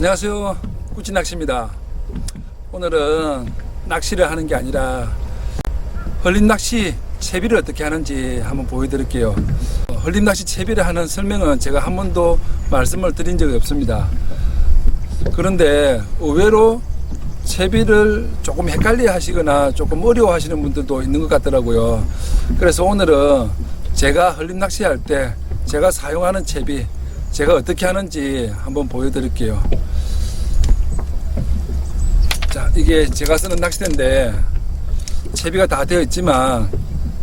안녕하세요, 꾸찌낚시입니다. 오늘은 낚시를 하는 게 아니라 헐림낚시 채비를 어떻게 하는지 한번 보여드릴게요. 헐림낚시 채비를 하는 설명은 제가 한 번도 말씀을 드린 적이 없습니다. 그런데 의외로 채비를 조금 헷갈려 하시거나 조금 어려워 하시는 분들도 있는 것 같더라고요. 그래서 오늘은 제가 헐림낚시 할 때 제가 사용하는 채비, 제가 어떻게 하는지 한번 보여드릴게요. 자, 이게 제가 쓰는 낚싯대인데 채비가 다 되어 있지만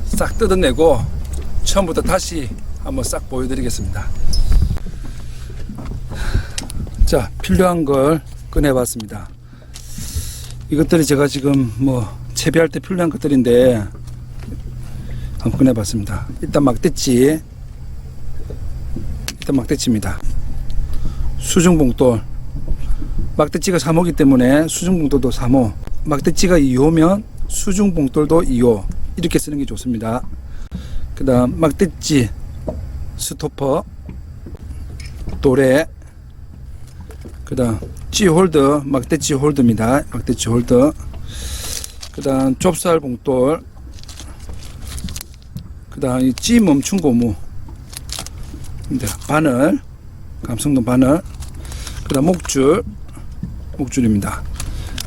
싹 뜯어내고 처음부터 다시 한번 싹 보여드리겠습니다. 자, 필요한 걸 꺼내봤습니다. 이것들이 제가 지금 채비할 때 필요한 것들인데 한번 꺼내봤습니다. 일단 막대치입니다. 수중봉돌, 막대치가 3호기 때문에 수중봉돌도 3호, 막대치가 2호면 수중봉돌도 2호, 이렇게 쓰는 게 좋습니다. 그 다음 막대치 스토퍼, 도래, 그 다음 찌홀더, 막대치 홀더입니다. 막대치 홀더. 그 다음 좁쌀 봉돌, 그 다음 찌 멈춘 고무, 바늘, 감성동 바늘, 그 다음 목줄입니다.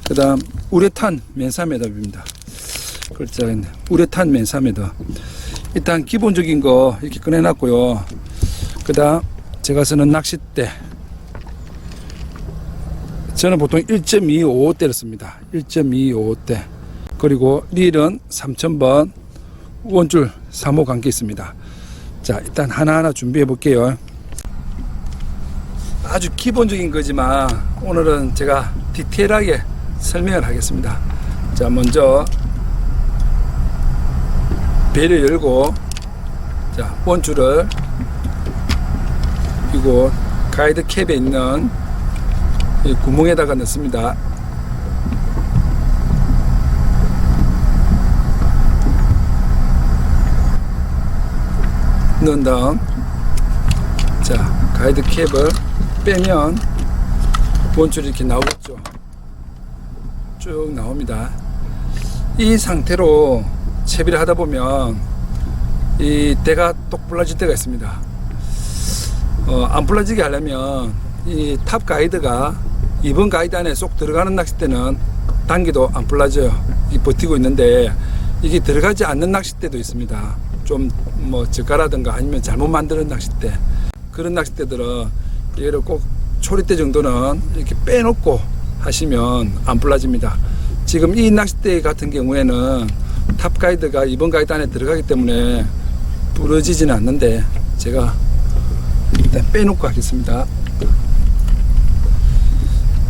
그 다음 우레탄 맨사매듭입니다. 글자가 우레탄 맨사매듭. 일단 기본적인 거 이렇게 꺼내놨고요. 그 다음 제가 쓰는 낚싯대, 저는 보통 1.255대를 씁니다. 1.255대. 그리고 릴은 3000번, 원줄 3호 감겨 있습니다. 자, 일단 하나하나 준비해 볼게요. 아주 기본적인 거지만 오늘은 제가 디테일하게 설명을 하겠습니다. 자, 먼저 배를 열고, 자, 원줄을 이곳 가이드 캡에 있는 이 구멍에다가 넣습니다. 넣은 다음, 자, 가이드 캡을 빼면 원줄이 이렇게 나오겠죠. 쭉 나옵니다. 이 상태로 채비를 하다 보면 이 대가 똑 부러질 때가 있습니다. 안 부러지게 하려면 이 탑 가이드가 2번 가이드 안에 쏙 들어가는 낚싯대는 당기도 안 부러져요. 버티고 있는데 이게 들어가지 않는 낚싯대도 있습니다. 좀 저가라든가 아니면 잘못 만드는 낚싯대, 그런 낚싯대들은 이거를 꼭 초리대 정도는 이렇게 빼놓고 하시면 안 부러집니다. 지금 이 낚싯대 같은 경우에는 탑 가이드가 2번 가이드 안에 들어가기 때문에 부러지지는 않는데 제가 일단 빼놓고 하겠습니다.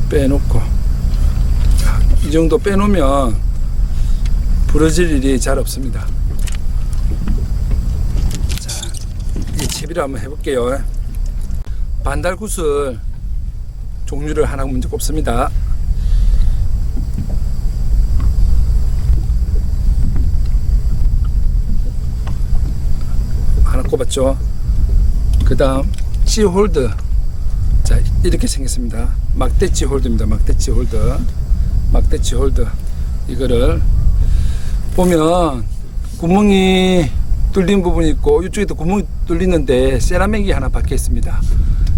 빼놓고, 자, 이 정도 빼놓으면 부러질 일이 잘 없습니다. 자, 이 채비를 한번 해볼게요. 반달굿을 종류를 하나 먼저 꼽습니다. 하나 꼽았죠. 그 다음 찌홀더, 자, 이렇게 생겼습니다. 막대치 홀더입니다. 막대치 홀더. 막대치 홀더. 이거를 보면 구멍이 뚫린 부분이 있고 이쪽에도 구멍이 뚫리는데 세라믹이 하나 박혀 있습니다.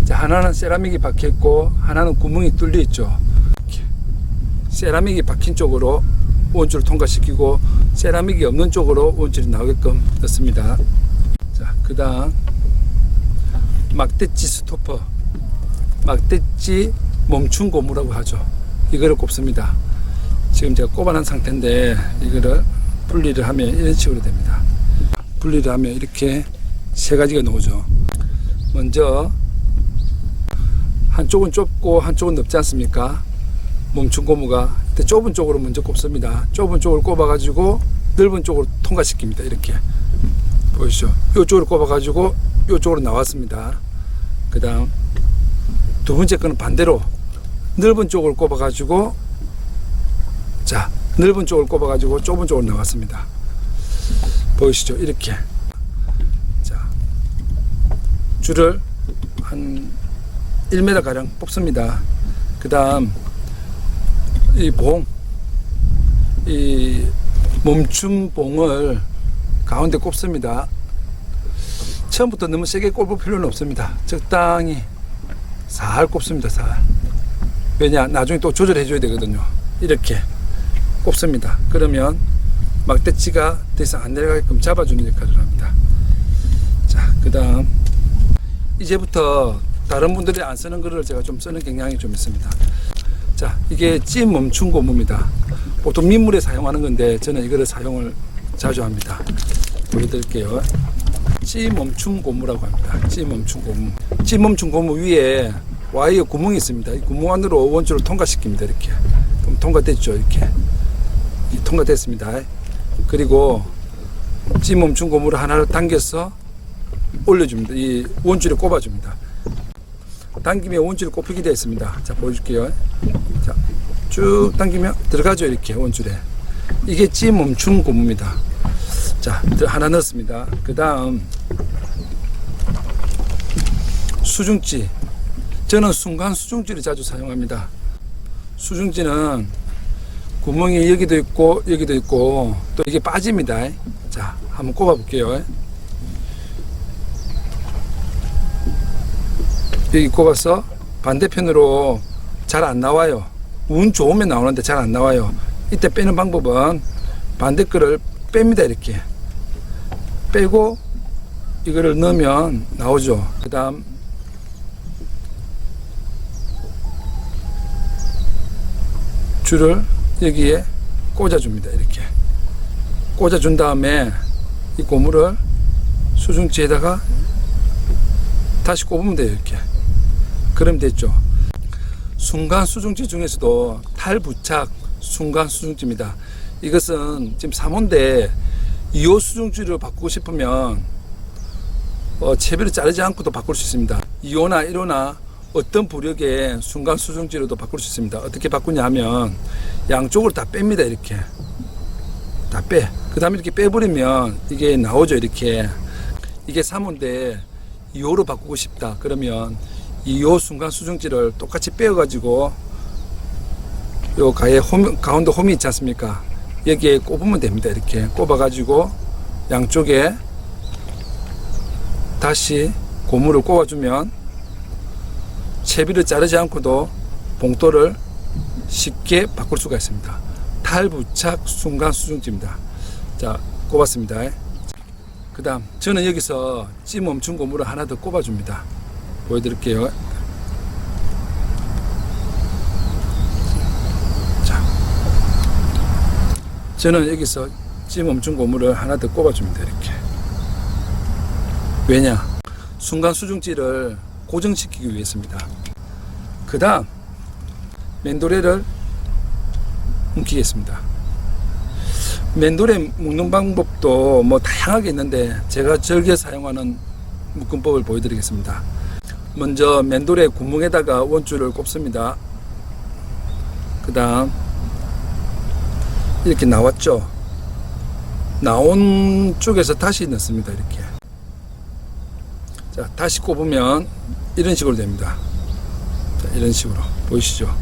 자, 하나는 세라믹이 박혀 있고 하나는 구멍이 뚫려 있죠. 세라믹이 박힌 쪽으로 원줄을 통과시키고 세라믹이 없는 쪽으로 원줄이 나오게끔 넣습니다. 자, 그 다음 막대치 스토퍼, 막대치 멈춘 고무라고 하죠. 이거를 꼽습니다. 지금 제가 꼽아놓은 상태인데 이거를 분리를 하면 이런 식으로 됩니다. 분리를 하면 이렇게 세 가지가 나오죠. 먼저 한쪽은 좁고 한쪽은 넓지 않습니까? 멈춘 고무가 좁은 쪽으로 먼저 꼽습니다. 좁은 쪽을 꼽아 가지고 넓은 쪽으로 통과시킵니다. 이렇게 보이시죠? 이쪽으로 꼽아 가지고 이쪽으로 나왔습니다. 그 다음 두 번째 거는 반대로 넓은 쪽을 꼽아 가지고, 자, 넓은 쪽을 꼽아 가지고 좁은 쪽으로 나왔습니다. 보이시죠? 이렇게. 자, 줄을 한 1m 가량 뽑습니다. 그 다음 이 멈춤 봉을 가운데 꼽습니다. 처음부터 너무 세게 꼽을 필요는 없습니다. 적당히 살 꼽습니다. 살. 왜냐, 나중에 또 조절해 줘야 되거든요. 이렇게 꼽습니다. 그러면 막대치가 더 이상 안 내려가게끔 잡아주는 역할을 합니다. 자, 그 다음 이제부터 다른 분들이 안 쓰는 거를 제가 좀 쓰는 경향이 좀 있습니다. 자, 이게 찜 멈춤 고무입니다. 보통 민물에 사용하는 건데 저는 이거를 사용을 자주 합니다. 보여드릴게요. 찜 멈춤 고무라고 합니다. 찜 멈춤 고무. 찜 멈춤 고무 위에 와이어 구멍이 있습니다. 이 구멍 안으로 원줄을 통과시킵니다. 이렇게. 그럼 통과됐죠. 이렇게. 통과됐습니다. 그리고 찜 멈춤 고무를 하나를 당겨서 올려줍니다. 이 원줄에 꼽아줍니다. 당기면 원줄이 꼽히게 되어 있습니다. 자, 보여줄게요. 자, 쭉 당기면 들어가죠. 이렇게 원줄에. 이게 찜 멈춤 고무입니다. 자, 하나 넣었습니다. 그 다음 수중지. 저는 순간 수중지를 자주 사용합니다. 수중지는 구멍이 여기도 있고 여기도 있고 또 이게 빠집니다. 자, 한번 꼽아 볼게요. 여기 꼽아서 반대편으로 잘 안 나와요. 운 좋으면 나오는데 잘 안 나와요. 이때 빼는 방법은 반대 거를 뺍니다. 이렇게 빼고 이거를 넣으면 나오죠. 그 다음 줄을 여기에 꽂아줍니다. 이렇게 꽂아준 다음에 이 고무를 수중지에다가 다시 꼽으면 돼요. 이렇게. 그럼 됐죠. 순간 수중지 중에서도 탈부착 순간 수중지입니다. 이것은 지금 3호인데 2호 수중지를 바꾸고 싶으면 채비를 자르지 않고도 바꿀 수 있습니다. 2호나 1호나 어떤 부력의 순간 수중지로도 바꿀 수 있습니다. 어떻게 바꾸냐면 양쪽을 다 뺍니다. 이렇게 다 빼. 그 다음에 이렇게 빼버리면 이게 나오죠. 이렇게. 이게 3호인데 2호로 바꾸고 싶다. 그러면 2호 순간 수중지를 똑같이 빼어가지고 요 가에 가운데 홈이 있지 않습니까? 여기에 꼽으면 됩니다. 이렇게 꼽아가지고 양쪽에 다시 고무를 꼽아주면 채비를 자르지 않고도 봉돌을 쉽게 바꿀 수가 있습니다. 탈부착 순간 수중지입니다. 자, 꼽았습니다. 그 다음 저는 여기서 찜 멈춤 고무를 하나 더 꼽아줍니다. 보여드릴게요. 자, 저는 여기서 찜 멈춤 고무를 하나 더 꼽아줍니다. 이렇게. 왜냐? 순간 수중지를 고정시키기 위해서입니다. 그 다음 맨도레를 움키겠습니다. 맨도레 묶는 방법도 뭐 다양하게 있는데 제가 즐겨 사용하는 묶음법을 보여드리겠습니다. 먼저 맨도레 구멍에다가 원줄을 꼽습니다. 그 다음 이렇게 나왔죠. 나온 쪽에서 다시 넣습니다. 이렇게. 자, 다시 꼽으면 이런 식으로 됩니다. 자, 이런 식으로 보이시죠?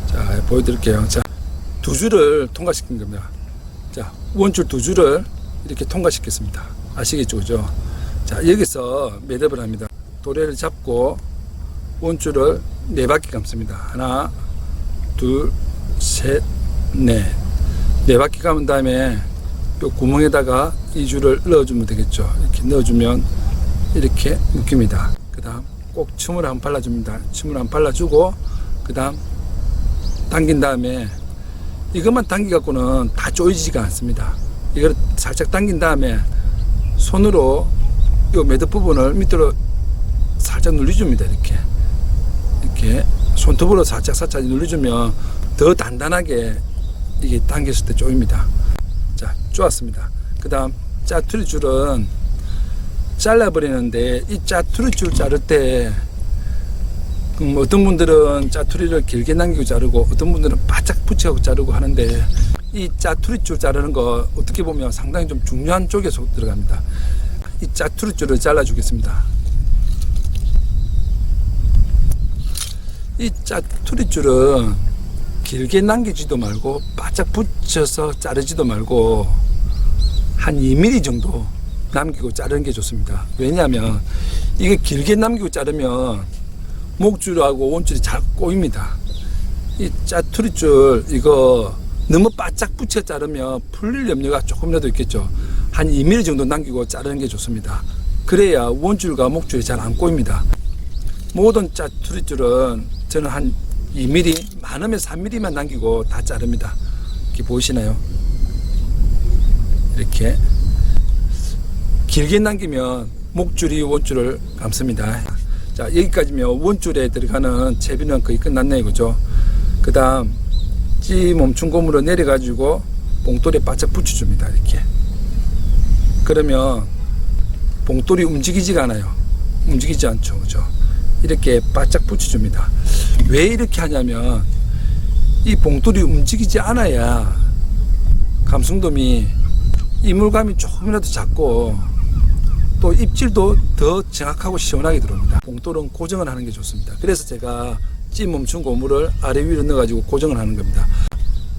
자, 보여드릴게요. 자, 두 줄을 통과시킨 겁니다. 자, 원줄 두 줄을 이렇게 통과시켰습니다. 아시겠죠? 그죠? 자, 여기서 매듭을 합니다. 도래를 잡고 원줄을 4바퀴 감습니다. 하나, 둘, 셋, 넷. 4바퀴 감은 다음에 이 구멍에다가 이 줄을 넣어주면 되겠죠. 이렇게 넣어주면 이렇게 묶입니다. 그 다음 꼭 춤을 한번 발라줍니다. 춤을 한번 발라주고 그 다음 당긴 다음에 이것만 당기갖고는 다 조이지가 않습니다. 이걸 살짝 당긴 다음에 손으로 이 매듭 부분을 밑으로 살짝 눌러줍니다. 이렇게 손톱으로 살짝 눌러주면 더 단단하게 이게 당겼을 때 조입니다. 자, 조았습니다. 그 다음 짜투리 줄은 잘라버리는데 이 짜투리 줄 자를 때 어떤 분들은 짜투리를 길게 남기고 자르고 어떤 분들은 바짝 붙여서 자르고 하는데 이 짜투리 줄 자르는 거 어떻게 보면 상당히 좀 중요한 쪽에 속 들어갑니다. 이 짜투리 줄을 잘라 주겠습니다. 이 짜투리줄은 길게 남기지도 말고 바짝 붙여서 자르지도 말고 한 2mm 정도 남기고 자르는 게 좋습니다. 왜냐하면 이게 길게 남기고 자르면 목줄하고 원줄이 잘 꼬입니다. 이 짜투리줄 이거 너무 바짝 붙여 자르면 풀릴 염려가 조금이라도 있겠죠. 한 2mm 정도 남기고 자르는 게 좋습니다. 그래야 원줄과 목줄이 잘 안 꼬입니다. 모든 짜투리줄은 저는 한 2mm, 많으면 3mm만 남기고 다 자릅니다. 이렇게 보이시나요? 이렇게 길게 남기면 목줄이 원줄을 감습니다. 자, 여기까지면 원줄에 들어가는 채비는 거의 끝났네요. 그죠? 그 다음 찌 멈춘 고무로 내려가지고 봉돌에 바짝 붙여줍니다. 이렇게. 그러면 봉돌이 움직이지가 않아요. 움직이지 않죠. 그죠? 이렇게 바짝 붙여줍니다. 왜 이렇게 하냐면 이 봉돌이 움직이지 않아야 감성돔이 이물감이 조금이라도 작고 또 입질도 더 정확하고 시원하게 들어옵니다. 봉돌은 고정을 하는 게 좋습니다. 그래서 제가 찌 멈춘 고무를 아래 위로 넣어가지고 고정을 하는 겁니다.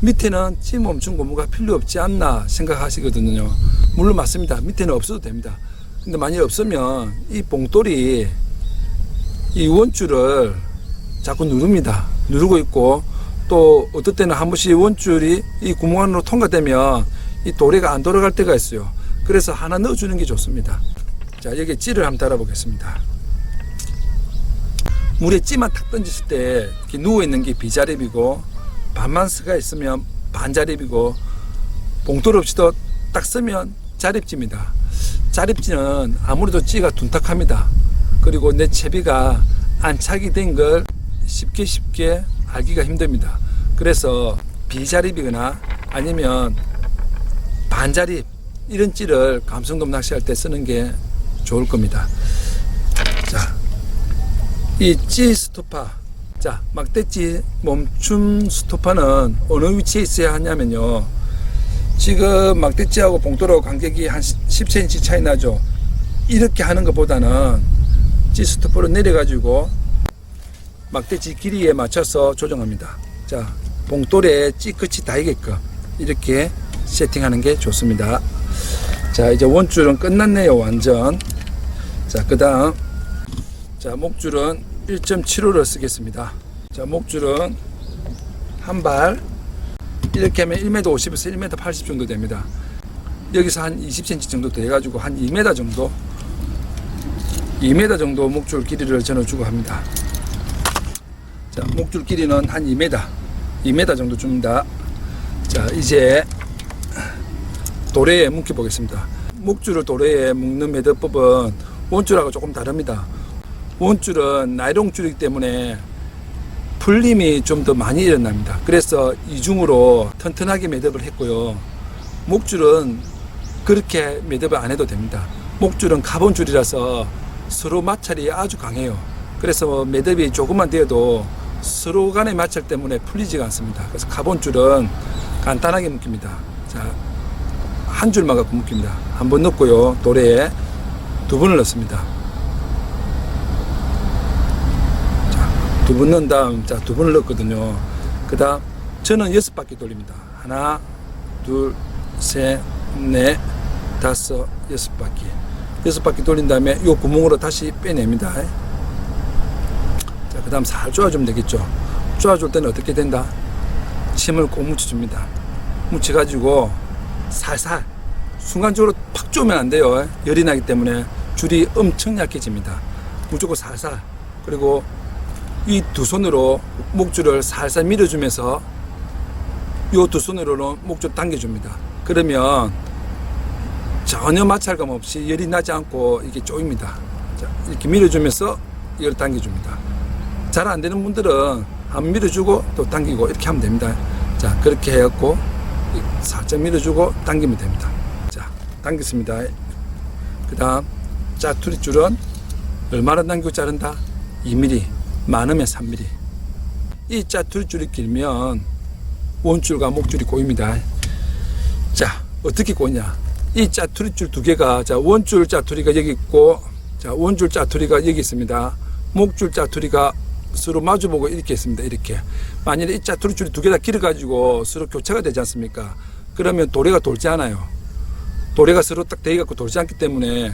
밑에는 찌 멈춘 고무가 필요 없지 않나 생각하시거든요. 물론 맞습니다. 밑에는 없어도 됩니다. 근데 만약 없으면 이 봉돌이 이 원줄을 자꾸 누릅니다. 누르고 있고 또 어떨 때는 한 번씩 원줄이 이 구멍 안으로 통과되면 이 도래가 안 돌아갈 때가 있어요. 그래서 하나 넣어주는 게 좋습니다. 자, 여기 찌를 한번 달아보겠습니다. 물에 찌만 탁 던졌을 때 이렇게 누워있는 게 비자립이고 반만 스가 있으면 반자립이고 봉돌 없이도 딱 쓰면 자립지입니다. 자립지는 아무래도 찌가 둔탁합니다. 그리고 내 채비가 안착이 된 걸 쉽게 알기가 힘듭니다. 그래서 비자립이거나 아니면 반자립 이런 찌를 감성돔 낚시할 때 쓰는 게 좋을 겁니다. 자, 이 찌 스토파, 자, 막대찌 멈춤 스토파는 어느 위치에 있어야 하냐면요. 지금 막대찌하고 봉돌하고 간격이 한 10cm 차이 나죠. 이렇게 하는 것보다는 찌 스토퍼로 내려가지고 막대찌 길이에 맞춰서 조정합니다. 자, 봉돌에 찌 끝이 닿게끔 이렇게 세팅하는 게 좋습니다. 자, 이제 원줄은 끝났네요. 완전. 자, 그 다음 자, 목줄은 1.75를 쓰겠습니다. 자, 목줄은 한 발 이렇게 하면 1m 50에서 1m 80 정도 됩니다. 여기서 한 20cm 정도 돼가지고 한 2m 정도 2m 정도 목줄 길이를 저는 주고 합니다. 자, 목줄 길이는 한 2m 정도 줍니다. 자, 이제 도래에 묶여 보겠습니다. 목줄을 도래에 묶는 매듭법은 원줄하고 조금 다릅니다. 원줄은 나이롱줄이기 때문에 풀림이 좀 더 많이 일어납니다. 그래서 이중으로 튼튼하게 매듭을 했고요. 목줄은 그렇게 매듭을 안 해도 됩니다. 목줄은 카본줄이라서 서로 마찰이 아주 강해요. 그래서 매듭이 조금만 되어도 서로 간의 마찰 때문에 풀리지가 않습니다. 그래서 카본줄은 간단하게 묶입니다. 자, 한 줄만 갖고 묶입니다. 한 번 넣고요. 도래에 두 번을 넣습니다. 자, 두 번 넣은 다음, 자, 두 번을 넣었거든요. 그 다음, 저는 6바퀴 돌립니다. 하나, 둘, 셋, 넷, 다섯, 6바퀴. 6바퀴 돌린 다음에 이 구멍으로 다시 빼냅니다. 자, 그 다음 살 쪼아주면 되겠죠. 쪼아줄 때는 어떻게 된다? 침을 꼭 묻혀줍니다. 묻혀가지고 살살 순간적으로 팍 쪼면 안 돼요. 열이 나기 때문에 줄이 엄청 약해집니다. 무조건 살살. 그리고 이 두 손으로 목줄을 살살 밀어주면서 이 두 손으로는 목줄 당겨줍니다. 그러면 전혀 마찰감 없이 열이 나지 않고 이게 쪼입니다. 자, 이렇게 밀어주면서 이걸 당겨줍니다. 잘 안 되는 분들은 한 밀어주고 또 당기고 이렇게 하면 됩니다. 자, 그렇게 해갖고 살짝 밀어주고 당기면 됩니다. 자, 당겼습니다. 그 다음 짜투리줄은 얼마나 당기고 자른다? 2mm, 많으면 3mm. 이 짜투리줄이 길면 원줄과 목줄이 꼬입니다. 자, 어떻게 꼬냐? 이 짜투리줄 두 개가, 자, 원줄 짜투리가 여기 있고, 자, 원줄 짜투리가 여기 있습니다. 목줄 짜투리가 서로 마주보고 이렇게 있습니다. 이렇게. 만일에 이 짜투리줄이 두 개 다 길어가지고 서로 교차가 되지 않습니까? 그러면 도래가 돌지 않아요. 도래가 서로 딱 대기갖고 돌지 않기 때문에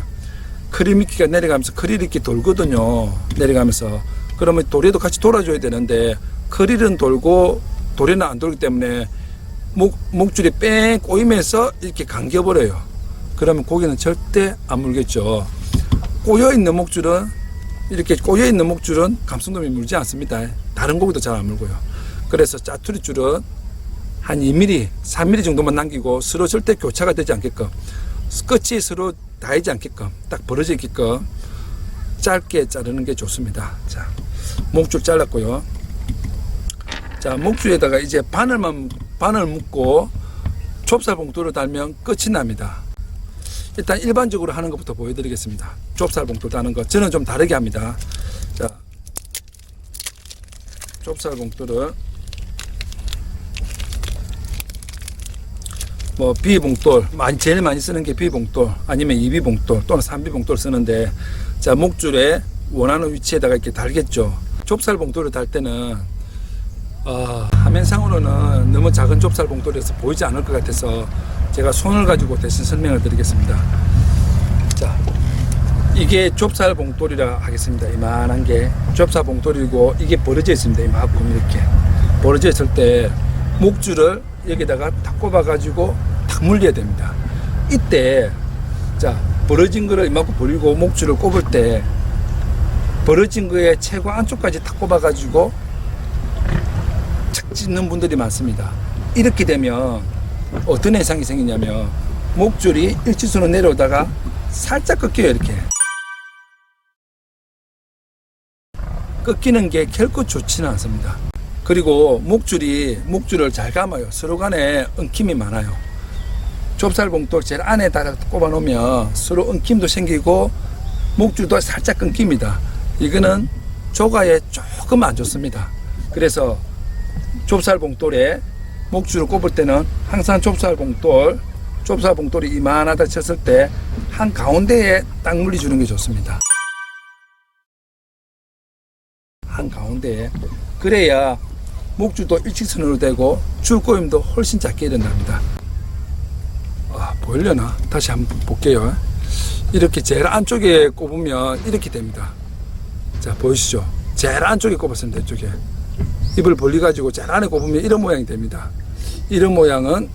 크리미키가 내려가면서 크릴이 이렇게 돌거든요. 내려가면서. 그러면 도래도 같이 돌아줘야 되는데 크릴은 돌고 도래는 안 돌기 때문에 목줄이 뺑 꼬이면서 이렇게 감겨버려요. 그러면 고기는 절대 안 물겠죠. 꼬여있는 목줄은 이렇게 꼬여있는 목줄은 감성돔이 물지 않습니다. 다른 고기도 잘 안 물고요. 그래서 짜투리 줄은 한 2mm, 3mm 정도만 남기고 서로 절대 교차가 되지 않게끔 끝이 서로 닿이지 않게끔 딱 벌어져 있게끔 짧게 자르는 게 좋습니다. 자, 목줄 잘랐고요. 자, 목줄에다가 이제 바늘 묶고 좁쌀 봉돌을 달면 끝이 납니다. 일단 일반적으로 하는 것부터 보여드리겠습니다. 좁쌀 봉돌 다는 거 저는 좀 다르게 합니다. 자, 좁쌀 봉돌을 뭐 비봉돌 제일 많이 쓰는 게 비봉돌 아니면 2비봉돌 또는 3비봉돌 쓰는데, 자, 목줄에 원하는 위치에다가 이렇게 달겠죠. 좁쌀 봉돌을 달 때는 화면상으로는 너무 작은 좁쌀 봉돌이라서 보이지 않을 것 같아서 제가 손을 가지고 대신 설명을 드리겠습니다. 자, 이게 좁쌀 봉돌이라 하겠습니다. 이만한 게 좁쌀 봉돌이고 이게 벌어져 있습니다. 이만큼 이렇게 벌어져 있을 때 목줄을 여기다가 탁 꼽아 가지고 탁 물려야 됩니다. 이때 자, 벌어진 거를 이만큼 벌리고 목줄을 꼽을 때 벌어진 거에 최고 안쪽까지 탁 꼽아 가지고 착 찢는 분들이 많습니다. 이렇게 되면 어떤 해상이 생기냐면 목줄이 일직선으로 내려오다가 살짝 꺾여요. 이렇게 꺾이는 게 결코 좋지는 않습니다. 그리고 목줄을 잘 감아요. 서로 간에 엉킴이 많아요. 좁쌀 봉돌 제일 안에다가 꼽아 놓으면 서로 엉킴도 생기고 목줄도 살짝 끊깁니다. 이거는 조가에 조금 안 좋습니다. 그래서 좁쌀 봉돌에 목줄을 꼽을 때는 항상 좁쌀 봉돌이 이만하다 쳤을 때 한 가운데에 딱 물려주는 게 좋습니다. 한 가운데에. 그래야 목줄도 일직선으로 되고 줄꼬임도 훨씬 작게 일어납니다. 보이려나? 다시 한번 볼게요. 이렇게 제일 안쪽에 꼽으면 이렇게 됩니다. 자, 보이시죠? 제일 안쪽에 꼽았습니다. 이쪽에. 입을 벌리 가지고 제일 안에 꼽으면 이런 모양이 됩니다. 이런 모양은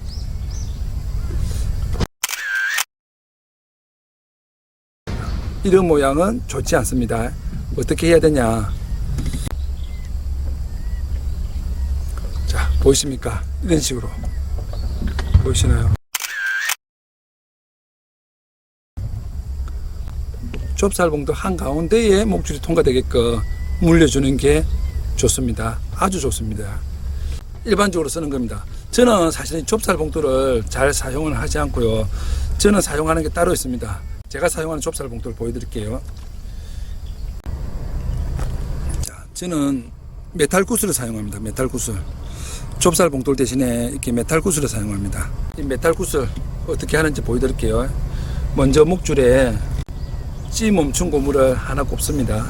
좋지 않습니다. 어떻게 해야 되냐? 자, 보이십니까? 이런 식으로 보이시나요? 좁쌀 봉돌 한가운데에 목줄이 통과되게끔 물려주는 게 좋습니다. 아주 좋습니다. 일반적으로 쓰는 겁니다. 저는 사실 좁쌀 봉돌을 잘 사용을 하지 않고요. 저는 사용하는 게 따로 있습니다. 제가 사용하는 좁쌀 봉돌을 보여드릴게요. 자, 저는 메탈 구슬을 사용합니다. 메탈 구슬. 좁쌀 봉돌 대신에 이렇게 메탈 구슬을 사용합니다. 이 메탈 구슬 어떻게 하는지 보여드릴게요. 먼저 목줄에 찌 멈춘 고무를 하나 꼽습니다.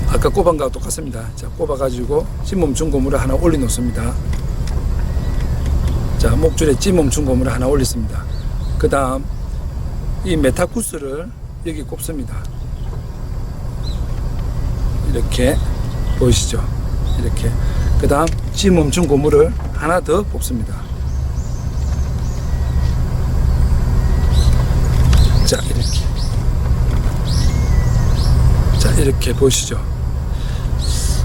아까 꼽은 거와 똑같습니다. 자, 꼽아가지고 찌 멈춘 고무를 하나 올려 놓습니다. 자, 목줄에 찌 멈춘 고무를 하나 올렸습니다. 그 다음 이 메탈 구슬을 여기 꼽습니다. 이렇게 보이시죠? 이렇게. 그 다음 찌 멈춘 고무를 하나 더 꼽습니다. 자, 이렇게. 자, 이렇게 보시죠.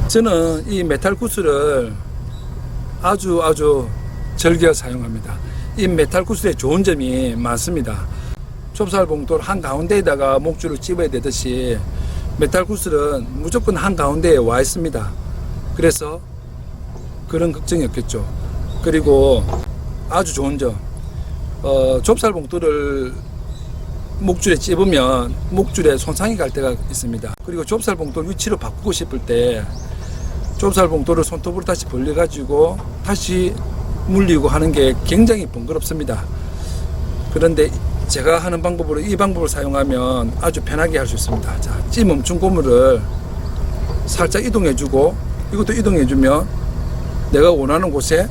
저는 이 메탈 구슬을 아주 즐겨 사용합니다. 이 메탈 구슬의 좋은 점이 많습니다. 좁쌀 봉돌 한가운데에다가 목줄을 집어야 되듯이 메탈 구슬은 무조건 한가운데에 와 있습니다. 그래서 그런 걱정이 없겠죠. 그리고 아주 좋은 점, 좁쌀 봉돌을 목줄에 찝으면 목줄에 손상이 갈 때가 있습니다. 그리고 좁쌀 봉돌 위치를 바꾸고 싶을 때 좁쌀 봉돌을 손톱으로 다시 벌려 가지고 다시 물리고 하는 게 굉장히 번거롭습니다. 그런데 제가 하는 방법으로 이 방법을 사용하면 아주 편하게 할 수 있습니다. 자, 찌 멈춘 고무를 살짝 이동해주고 이것도 이동해주면 내가 원하는 곳에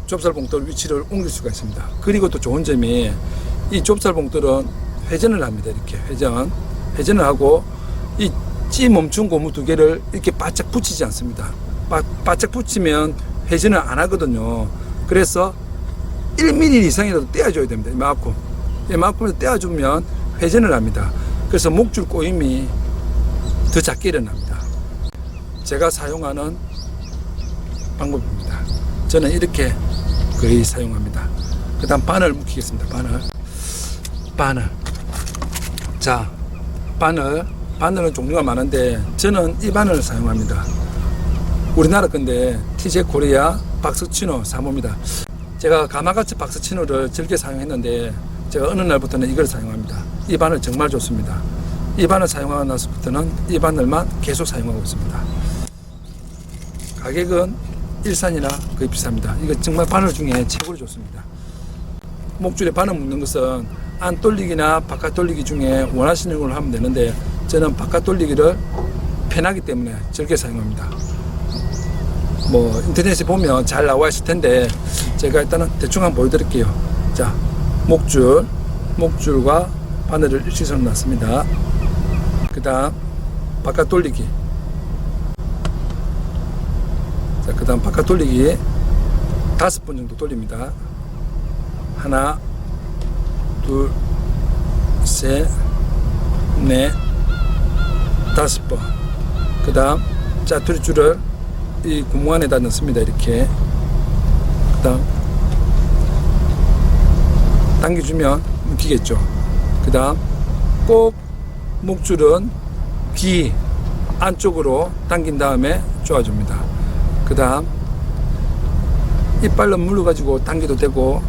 좁쌀봉돌 위치를 옮길 수가 있습니다. 그리고 또 좋은 점이 이 좁쌀봉돌은 회전을 합니다. 이렇게 회전을 하고 이 찌 멈춘 고무 두 개를 이렇게 바짝 붙이지 않습니다. 바짝 붙이면 회전을 안 하거든요. 그래서 1mm 이상이라도 떼어줘야 됩니다. 이만큼에서 떼어주면 회전을 합니다. 그래서 목줄 꼬임이 더 작게 일어납니다. 제가 사용하는 방법입니다. 저는 이렇게 거의 사용합니다. 그 다음 바늘 묵히겠습니다. 바늘. 자, 바늘은 종류가 많은데 저는 이 바늘을 사용합니다. 우리나라 건데 TJ 코리아 박스치노 사모입니다. 제가 가마같이 박스치노를 즐겨 사용했는데 제가 어느 날부터는 이걸 사용합니다. 이 바늘 정말 좋습니다. 이 바늘 사용하고 나서부터는 이 바늘만 계속 사용하고 있습니다. 가격은 일산이나 거의 비쌉니다. 이거 정말 바늘 중에 최고로 좋습니다. 목줄에 바늘 묶는 것은 안 돌리기나 바깥 돌리기 중에 원하시는 걸 하면 되는데 저는 바깥 돌리기를 편하기 때문에 즐겨 사용합니다. 뭐 인터넷에 보면 잘 나와 있을 텐데 제가 일단은 대충 한번 보여드릴게요. 자, 목줄과 바늘을 일직선으로 놨습니다. 그 다음 바깥 돌리기. 자, 그 다음 바깥 돌리기 5번 정도 돌립니다. 하나, 둘, 셋, 넷, 5번. 그 다음 짜투리줄을 이 구멍 안에다 넣습니다. 이렇게. 그 다음 당겨주면 묶이겠죠. 그 다음 꼭 목줄은 귀 안쪽으로 당긴 다음에 조아줍니다. 그 다음 이빨로 물러가지고 당겨도 되고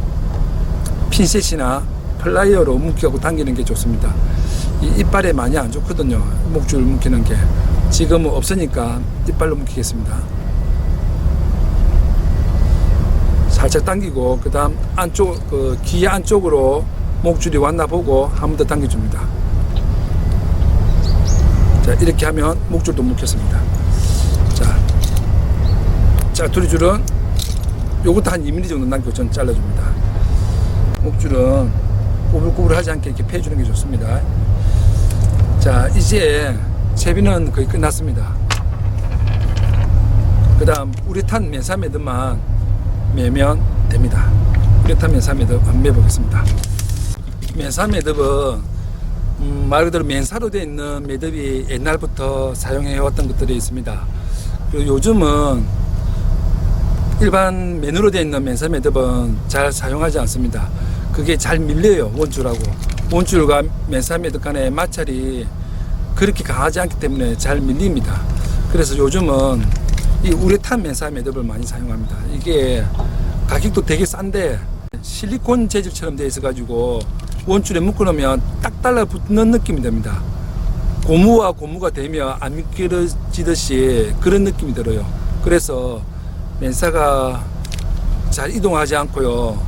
핀셋이나 플라이어로 묶이고 당기는 게 좋습니다. 이 이빨에 많이 안 좋거든요. 목줄 묶이는 게. 지금은 없으니까 이빨로 묶이겠습니다. 살짝 당기고 그 다음 안쪽 귀 안쪽으로 목줄이 왔나 보고 한 번 더 당겨줍니다. 자, 이렇게 하면 목줄도 묶였습니다. 자, 두리줄은 요것도 한 2mm 정도 남기고 전 잘라줍니다. 목줄은 꼬불꼬불하지 않게 이렇게 패주는 게 좋습니다. 자, 이제 채비는 거의 끝났습니다. 그 다음 우레탄 맨사 매듭만 매면 됩니다. 우레탄 맨사 매듭 한번 매보겠습니다. 맨사 매듭은 말 그대로 맨사로 되어 있는 매듭이 옛날부터 사용해 왔던 것들이 있습니다. 그리고 요즘은 일반 맨으로 되어 있는 맨사 매듭은 잘 사용하지 않습니다. 그게 잘 밀려요. 원줄하고 원줄과 맨사 매듭 간의 마찰이 그렇게 강하지 않기 때문에 잘 밀립니다. 그래서 요즘은 이 우레탄 맨사 매듭을 많이 사용합니다. 이게 가격도 되게 싼데 실리콘 재질처럼 되어 있어 가지고 원줄에 묶어 놓으면 딱 달라붙는 느낌이 됩니다. 고무와 고무가 되면 안 미끄러지듯이 그런 느낌이 들어요. 그래서 맨사가 잘 이동하지 않고요.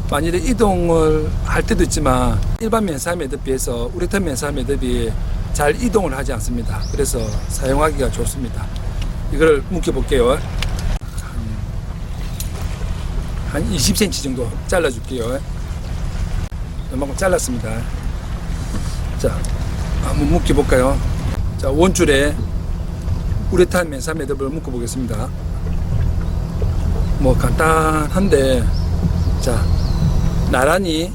만일에 이동을 할 때도 있지만 일반 맨사 매듭 비해서 우레탄 맨사 매듭이 잘 이동을 하지 않습니다. 그래서 사용하기가 좋습니다. 이걸 묶여 볼게요. 한 20cm 정도 잘라 줄게요. 이만큼 잘랐습니다. 자, 한번 묶여 볼까요? 자, 원줄에 우레탄 맨사 매듭을 묶어 보겠습니다. 뭐 간단한데, 자, 나란히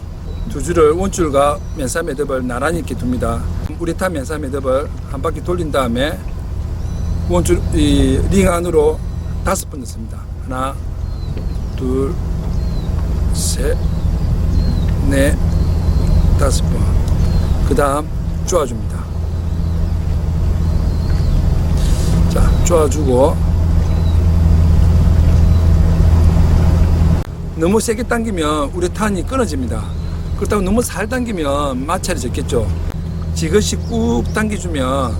두 줄을 원줄과 맨사 매듭을 나란히 이렇게 둡니다. 우레탄 맨사 매듭을 한 바퀴 돌린 다음에 원줄 이 링 안으로 5번 넣습니다. 하나, 둘, 셋, 넷, 5번. 그 다음 쪼아줍니다. 자, 쪼아주고 너무 세게 당기면 우레탄이 끊어집니다. 그렇다고 너무 살 당기면 마찰이 적겠죠. 지그시 꾹 당겨주면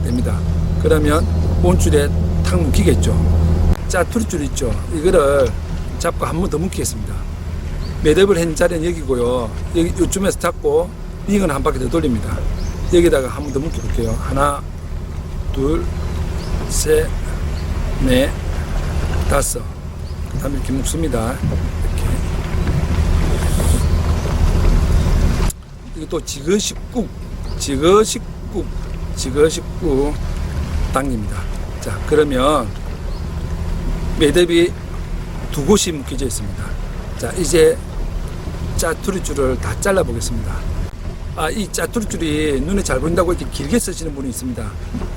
됩니다. 그러면 원줄에 탁 묶이겠죠. 자, 투리줄 있죠. 이거를 잡고 한 번 더 묶이겠습니다. 매듭을 한 자리는 여기고요. 여기 요쯤에서 잡고 링을 한 바퀴 더 돌립니다. 여기다가 한 번 더 묶어볼게요. 하나, 둘, 셋, 넷, 다섯. 그 다음에 이렇게 묶습니다. 이렇게. 이거 또 지그시 꾹 당깁니다. 자, 그러면 매듭이 두 곳이 묶여져 있습니다. 자, 이제 짜투리줄을 다 잘라 보겠습니다. 이 짜투리줄이 눈에 잘 보인다고 이렇게 길게 쓰시는 분이 있습니다.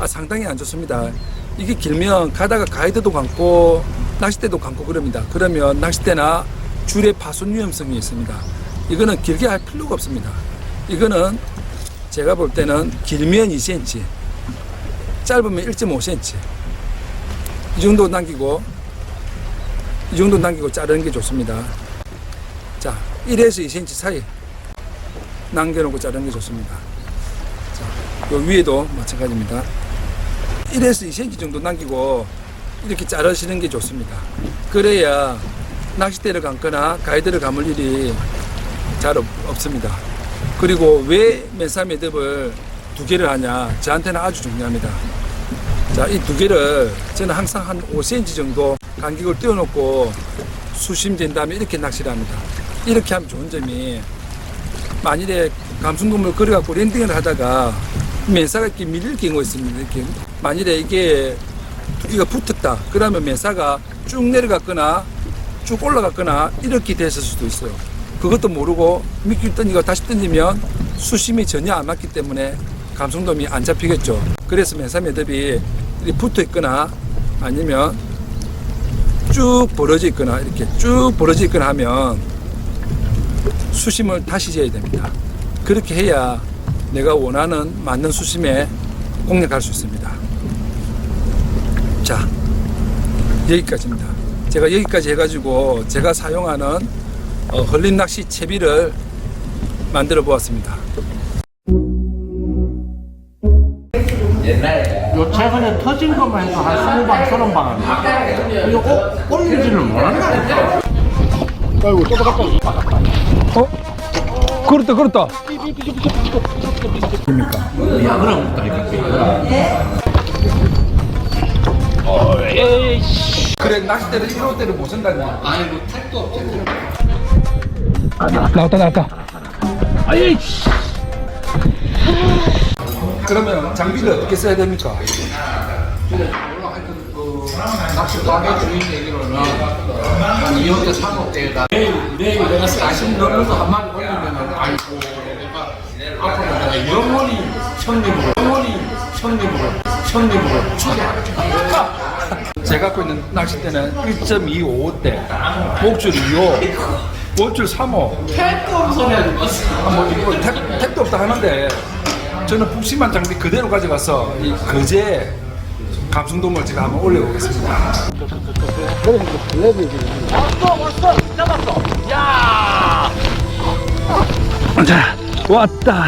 상당히 안 좋습니다. 이게 길면 가다가 가이드도 감고 낚싯대도 감고 그럽니다. 그러면 낚싯대나 줄의 파손 위험성이 있습니다. 이거는 길게 할 필요가 없습니다. 이거는 제가 볼 때는 길면 2cm, 짧으면 1.5cm 이 정도 남기고 자르는 게 좋습니다. 자, 1에서 2cm 사이 남겨놓고 자르는 게 좋습니다. 자, 요 위에도 마찬가지입니다. 1에서 2cm 정도 남기고 이렇게 자르시는 게 좋습니다. 그래야 낚싯대를 감거나 가이드를 감을 일이 잘 없습니다. 그리고 왜 맨사 매듭을 두 개를 하냐? 저한테는 아주 중요합니다. 자, 이 두 개를 저는 항상 한 5cm 정도 간격을 띄워놓고 수심된 다음에 이렇게 낚시를 합니다. 이렇게 하면 좋은 점이 만일에 감순돔을 걸어갖고 랜딩을 하다가 맨사가 이렇게 밀릴 경우가 있습니다. 이렇게 만일에 이게 두 개가 붙었다. 그러면 맨사가 쭉 내려갔거나 쭉 올라갔거나 이렇게 됐을 수도 있어요. 그것도 모르고 미끼를 던지고 다시 던지면 수심이 전혀 안 맞기 때문에 감성돔이 안 잡히겠죠. 그래서 맨사 매듭이 이렇게 붙어 있거나 아니면 쭉 벌어져 있거나 이렇게 쭉 벌어져 있거나 하면 수심을 다시 재야 됩니다. 그렇게 해야 내가 원하는 맞는 수심에 공략할 수 있습니다. 자, 여기까지입니다. 제가 여기까지 해가지고 제가 사용하는 헐림 낚시 채비를 만들어 보았습니다. 요 최근에 터진 것만 해서 한 20방, 30방 이거 올리지를 못한다니까. 아이고 또 그렇다. 야, 그럼 없다니까. 그래, 낚싯대를 1호대를 못 쓴다니. 아니 뭐 택도 없지. 나왔다. 그러면 장비를 어떻게 써야 됩니까? 낚시 가게 주인 얘기로는 한 2억에 3억대에다 내일 내가 40 넘어서 한 마리 올리면은 아이고 내가 앞으로 내가 영원히 형님으로 제가 갖고 있는 낚싯대는 1.255대, 목줄 2호, 목줄 3호. 택도 없어 뭐 택도 없다 하는데 저는 푹신한 장비 그대로 가져가서 이 거제 감성돔을 제가 한번 올려보겠습니다. 왔어 잡았어. 야 자, 왔다.